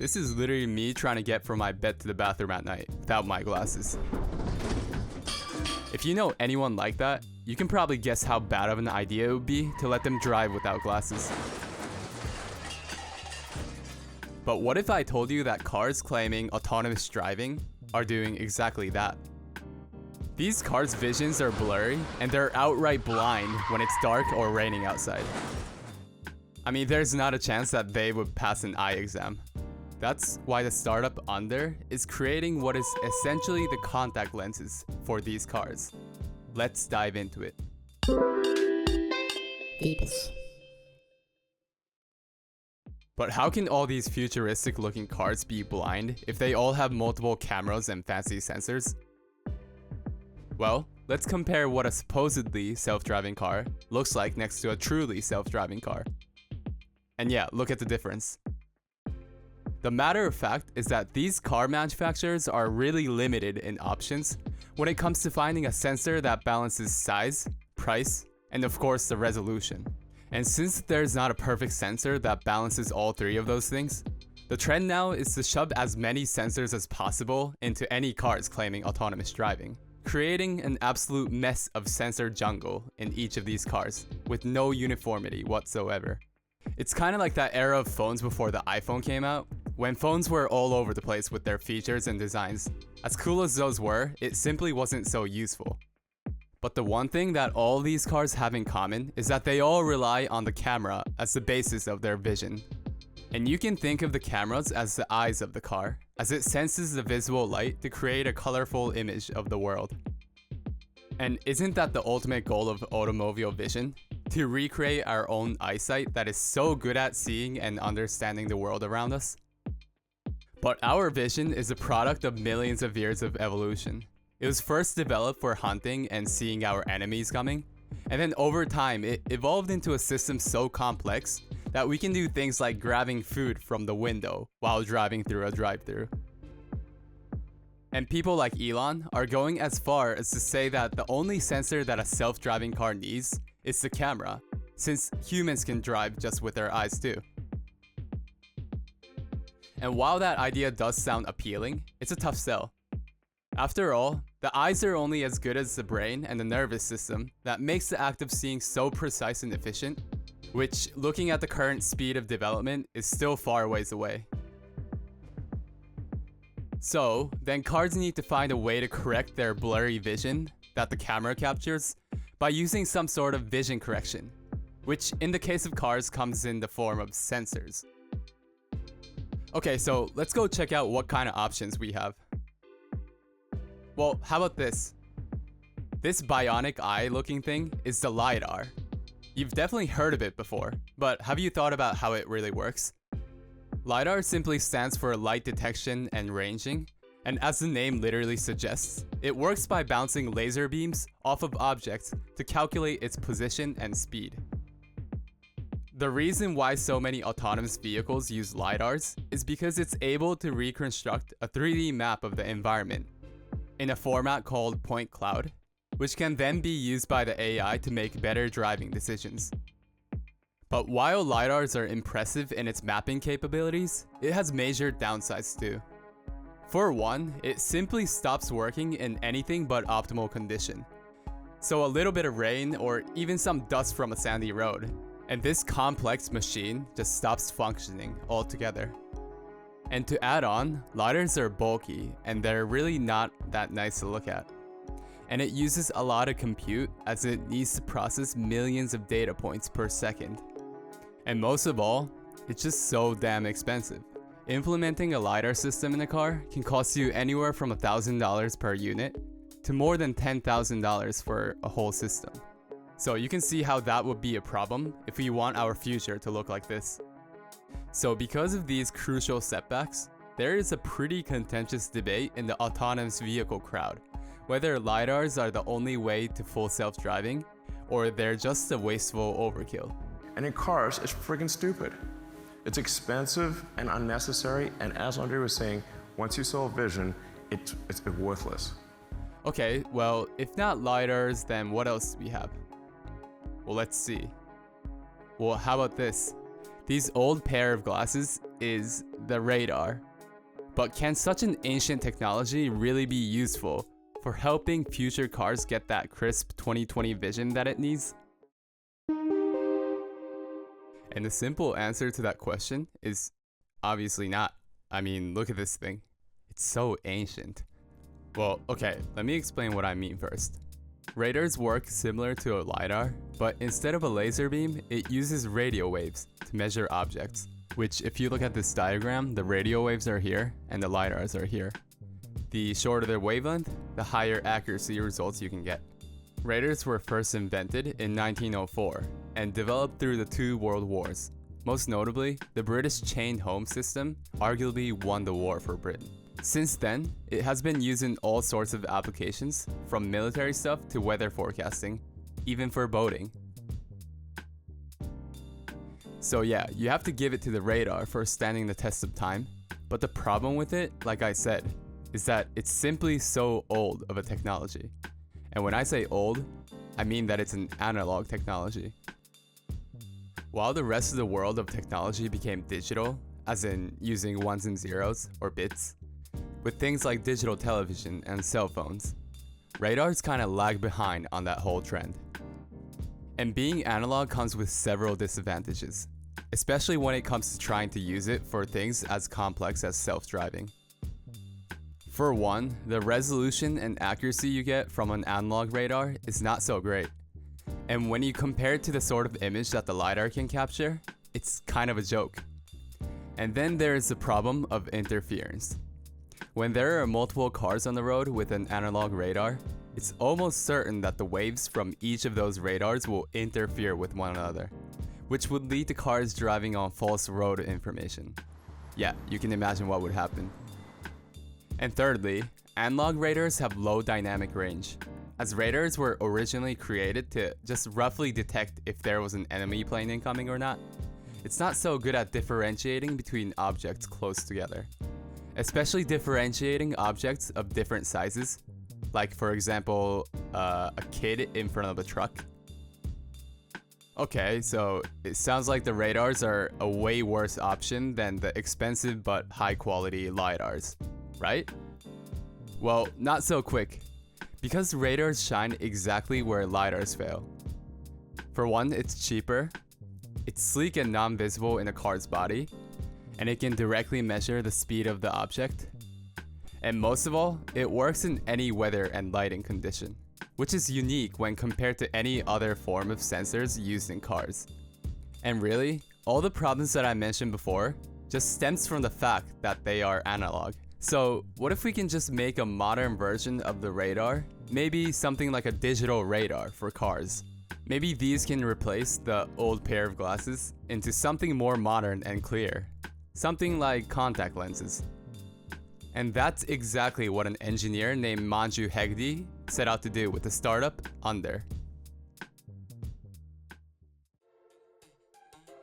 This is literally me trying to get from my bed to the bathroom at night without my glasses. If you know anyone like that, you can probably guess how bad of an idea it would be to let them drive without glasses. But what if I told you that cars claiming autonomous driving are doing exactly that? These cars' visions are blurry, and they're outright blind when it's dark or raining outside. I mean, there's not a chance that they would pass an eye exam. That's why the startup Uhnder is creating what is essentially the contact lenses for these cars. Let's dive into it. Deepest. But how can all these futuristic looking cars be blind if they all have multiple cameras and fancy sensors? Well, let's compare what a supposedly self-driving car looks like next to a truly self-driving car. And yeah, look at the difference. The matter of fact is that these car manufacturers are really limited in options when it comes to finding a sensor that balances size, price, and of course the resolution. And since there's not a perfect sensor that balances all three of those things, the trend now is to shove as many sensors as possible into any cars claiming autonomous driving, creating an absolute mess of sensor jungle in each of these cars with no uniformity whatsoever. It's kind of like that era of phones before the iPhone came out, when phones were all over the place with their features and designs. As cool as those were, it simply wasn't so useful. But the one thing that all these cars have in common is that they all rely on the camera as the basis of their vision. And you can think of the cameras as the eyes of the car, as it senses the visible light to create a colorful image of the world. And isn't that the ultimate goal of automobile vision? To recreate our own eyesight that is so good at seeing and understanding the world around us? But our vision is a product of millions of years of evolution. It was first developed for hunting and seeing our enemies coming, and then over time it evolved into a system so complex that we can do things like grabbing food from the window while driving through a drive-thru. And people like Elon are going as far as to say that the only sensor that a self-driving car needs is the camera, since humans can drive just with their eyes too. And while that idea does sound appealing, it's a tough sell. After all, the eyes are only as good as the brain and the nervous system that makes the act of seeing so precise and efficient, which, looking at the current speed of development, is still far ways away. So, then cars need to find a way to correct their blurry vision that the camera captures by using some sort of vision correction, which in the case of cars comes in the form of sensors. Okay, so let's go check out what kind of options we have. Well, how about this? This bionic eye looking thing is the LiDAR. You've definitely heard of it before, but have you thought about how it really works? LiDAR simply stands for light detection and ranging, and as the name literally suggests, it works by bouncing laser beams off of objects to calculate its position and speed. The reason why so many autonomous vehicles use LiDARs is because it's able to reconstruct a 3D map of the environment in a format called point cloud, which can then be used by the AI to make better driving decisions. But while LiDARs are impressive in its mapping capabilities, it has major downsides too. For one, it simply stops working in anything but optimal condition. So a little bit of rain or even some dust from a sandy road, and this complex machine just stops functioning altogether. And to add on, LiDARs are bulky and they're really not that nice to look at. And it uses a lot of compute as it needs to process millions of data points per second. And most of all, it's just so damn expensive. Implementing a LiDAR system in a car can cost you anywhere from $1,000 per unit to more than $10,000 for a whole system. So you can see how that would be a problem if we want our future to look like this. So because of these crucial setbacks, there is a pretty contentious debate in the autonomous vehicle crowd, whether LiDARs are the only way to full self-driving, or they're just a wasteful overkill. And in cars, it's freaking stupid. It's expensive and unnecessary, and as Andre was saying, once you saw vision, it's worthless. Okay, well, if not LiDARs, then what else do we have? Well, let's see. Well, how about this? These old pair of glasses is the radar. But can such an ancient technology really be useful for helping future cars get that crisp 2020 vision that it needs? And the simple answer to that question is obviously not. I mean, look at this thing. It's so ancient. Well, okay, let me explain what I mean first. Radars work similar to a LiDAR, but instead of a laser beam, it uses radio waves to measure objects, which if you look at this diagram, the radio waves are here and the LiDARs are here. The shorter the wavelength, the higher accuracy results you can get. Radars were first invented in 1904 and developed through the two world wars. Most notably, the British chained home system arguably won the war for Britain. Since then, it has been used in all sorts of applications, from military stuff to weather forecasting, even for boating. So yeah, you have to give it to the radar for standing the test of time, but the problem with it, like I said, is that it's simply so old of a technology. And when I say old, I mean that it's an analog technology. While the rest of the world of technology became digital, as in using ones and zeros or bits, with things like digital television and cell phones, radars kind of lag behind on that whole trend. And being analog comes with several disadvantages, especially when it comes to trying to use it for things as complex as self-driving. For one, the resolution and accuracy you get from an analog radar is not so great. And when you compare it to the sort of image that the LiDAR can capture, it's kind of a joke. And then there is the problem of interference. When there are multiple cars on the road with an analog radar, it's almost certain that the waves from each of those radars will interfere with one another, which would lead to cars driving on false road information. Yeah, you can imagine what would happen. And thirdly, analog radars have low dynamic range, as radars were originally created to just roughly detect if there was an enemy plane incoming or not. It's not so good at differentiating between objects close together, especially differentiating objects of different sizes, like for example, a kid in front of a truck. Okay, so it sounds like the radars are a way worse option than the expensive but high quality LiDARs, right? Well, not so quick, because radars shine exactly where LiDARs fail. For one, it's cheaper, it's sleek and non-visible in a car's body, and it can directly measure the speed of the object. And most of all, it works in any weather and lighting condition, which is unique when compared to any other form of sensors used in cars. And really, all the problems that I mentioned before just stems from the fact that they are analog. So what if we can just make a modern version of the radar? Maybe something like a digital radar for cars. Maybe these can replace the old pair of glasses into something more modern and clear. Something like contact lenses. And that's exactly what an engineer named Manju Hegde set out to do with the startup Uhnder.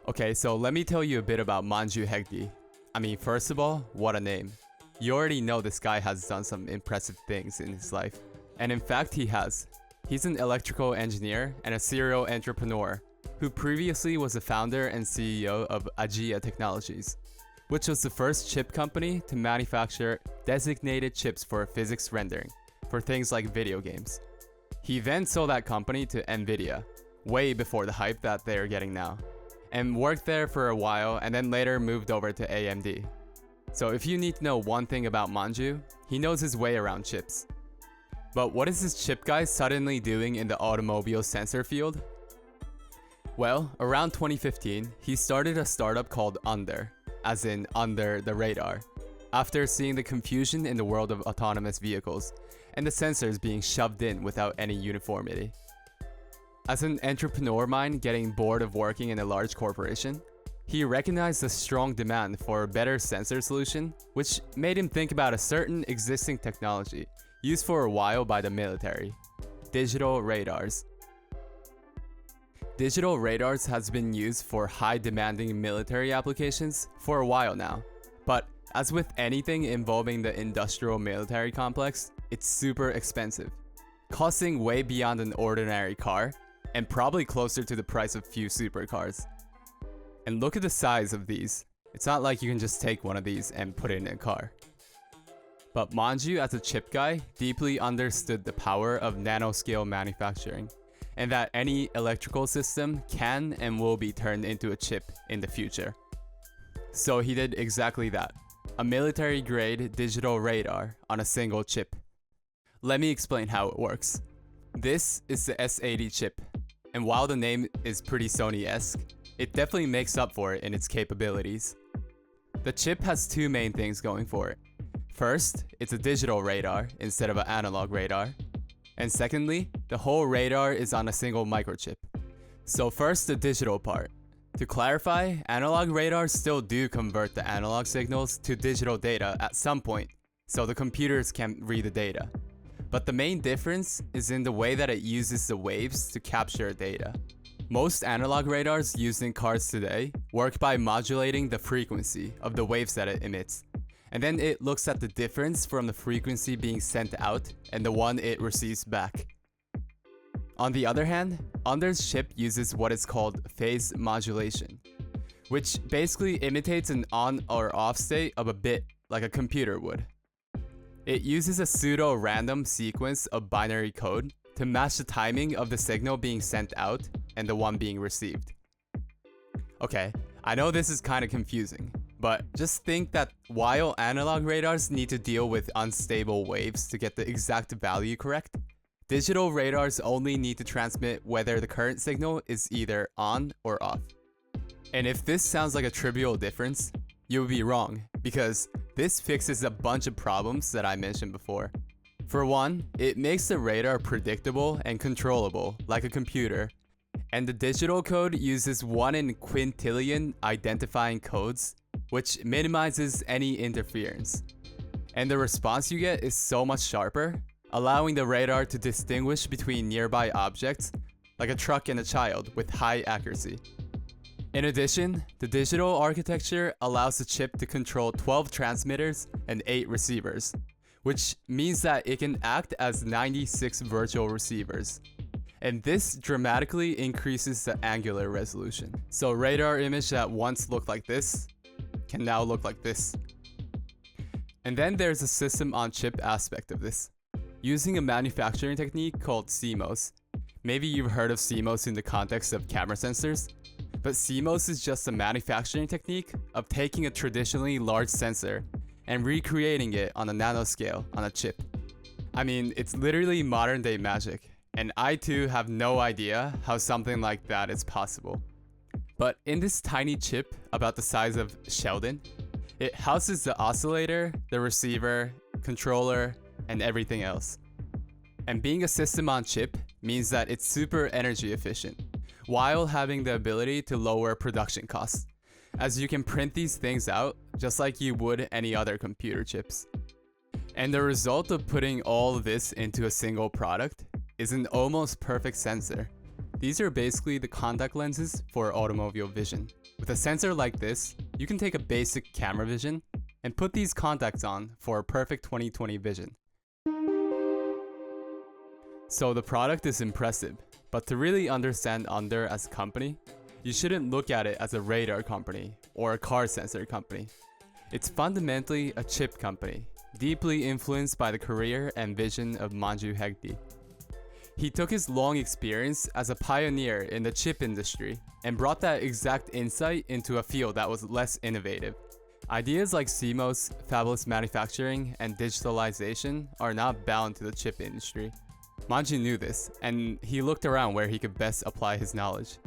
Okay, so let me tell you a bit about Manju Hegde. I mean, first of all, what a name. You already know this guy has done some impressive things in his life. And in fact, he has. He's an electrical engineer and a serial entrepreneur who previously was the founder and CEO of Agia Technologies, which was the first chip company to manufacture designated chips for physics rendering for things like video games. He then sold that company to Nvidia, way before the hype that they are getting now, and worked there for a while and then later moved over to AMD. So if you need to know one thing about Manju, he knows his way around chips. But what is this chip guy suddenly doing in the automobile sensor field? Well, around 2015, he started a startup called Uhnder, as in under the radar, after seeing the confusion in the world of autonomous vehicles and the sensors being shoved in without any uniformity. As an entrepreneur mind getting bored of working in a large corporation, he recognized the strong demand for a better sensor solution, which made him think about a certain existing technology used for a while by the military: digital radars. Digital radars has been used for high-demanding military applications for a while now, but as with anything involving the industrial military complex, it's super expensive, costing way beyond an ordinary car and probably closer to the price of few supercars. And look at the size of these. It's not like you can just take one of these and put it in a car. But Manju, as a chip guy, deeply understood the power of nanoscale manufacturing, and that any electrical system can and will be turned into a chip in the future. So he did exactly that. A military-grade digital radar on a single chip. Let me explain how it works. This is the S80 chip, and while the name is pretty Sony-esque, it definitely makes up for it in its capabilities. The chip has two main things going for it. First, it's a digital radar instead of an analog radar. And secondly, the whole radar is on a single microchip. So first, the digital part. To clarify, analog radars still do convert the analog signals to digital data at some point, so the computers can read the data. But the main difference is in the way that it uses the waves to capture data. Most analog radars used in cars today work by modulating the frequency of the waves that it emits. And then it looks at the difference from the frequency being sent out and the one it receives back. On the other hand, Uhnders chip uses what is called phase modulation, which basically imitates an on or off state of a bit like a computer would. It uses a pseudo-random sequence of binary code to match the timing of the signal being sent out and the one being received. Okay, I know this is kind of confusing, but just think that while analog radars need to deal with unstable waves to get the exact value correct, digital radars only need to transmit whether the current signal is either on or off. And if this sounds like a trivial difference, you would be wrong, because this fixes a bunch of problems that I mentioned before. For one, it makes the radar predictable and controllable, like a computer. And the digital code uses 1 in quintillion identifying codes, which minimizes any interference. And the response you get is so much sharper, allowing the radar to distinguish between nearby objects, like a truck and a child, with high accuracy. In addition, the digital architecture allows the chip to control 12 transmitters and 8 receivers, which means that it can act as 96 virtual receivers. And this dramatically increases the angular resolution. So radar image that once looked like this can now look like this. And then there's a system on chip aspect of this, using a manufacturing technique called CMOS. Maybe you've heard of CMOS in the context of camera sensors, but CMOS is just a manufacturing technique of taking a traditionally large sensor and recreating it on a nanoscale on a chip. I mean, it's literally modern day magic, and I too have no idea how something like that is possible. But in this tiny chip about the size of Sheldon, it houses the oscillator, the receiver, controller, and everything else. And being a system on chip means that it's super energy efficient, while having the ability to lower production costs, as you can print these things out just like you would any other computer chips. And the result of putting all of this into a single product is an almost perfect sensor. These are basically the contact lenses for automobile vision. With a sensor like this, you can take a basic camera vision and put these contacts on for a perfect 20/20 vision. So the product is impressive, but to really understand Uhnder as a company, you shouldn't look at it as a radar company or a car sensor company. It's fundamentally a chip company, deeply influenced by the career and vision of Manju Hegde. He took his long experience as a pioneer in the chip industry and brought that exact insight into a field that was less innovative. Ideas like CMOS, fabless manufacturing, and digitalization are not bound to the chip industry. Manju knew this, and he looked around where he could best apply his knowledge.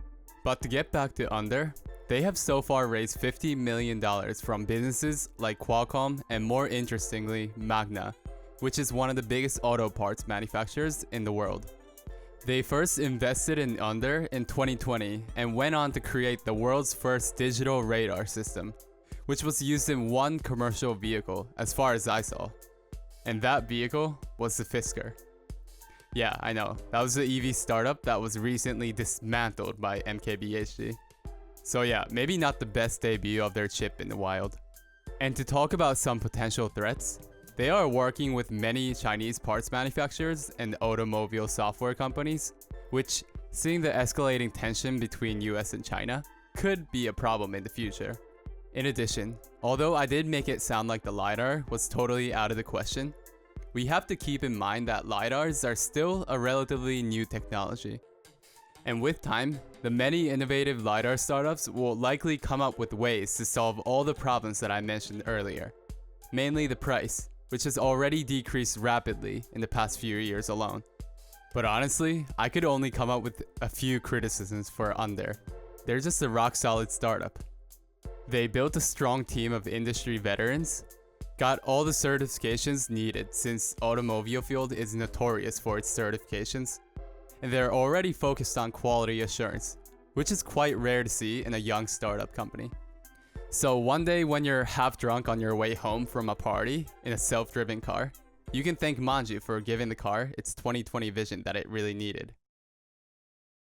But to get back to Uhnder, they have so far raised $50 million from businesses like Qualcomm and, more interestingly, Magna, which is one of the biggest auto parts manufacturers in the world. They first invested in Uhnder in 2020 and went on to create the world's first digital radar system, which was used in one commercial vehicle as far as I saw. And that vehicle was the Fisker. Yeah, I know, that was the EV startup that was recently dismantled by MKBHD. So yeah, maybe not the best debut of their chip in the wild. And to talk about some potential threats, they are working with many Chinese parts manufacturers and automobile software companies, which, seeing the escalating tension between US and China, could be a problem in the future. In addition, although I did make it sound like the LiDAR was totally out of the question, we have to keep in mind that LiDARs are still a relatively new technology. And with time, the many innovative LiDAR startups will likely come up with ways to solve all the problems that I mentioned earlier, mainly the price, which has already decreased rapidly in the past few years alone. But honestly, I could only come up with a few criticisms for Uhnder. They're just a rock-solid startup. They built a strong team of industry veterans, got all the certifications needed since automobile field is notorious for its certifications, and they're already focused on quality assurance, which is quite rare to see in a young startup company. So one day when you're half drunk on your way home from a party in a self-driven car, you can thank Manju for giving the car its 20/20 vision that it really needed.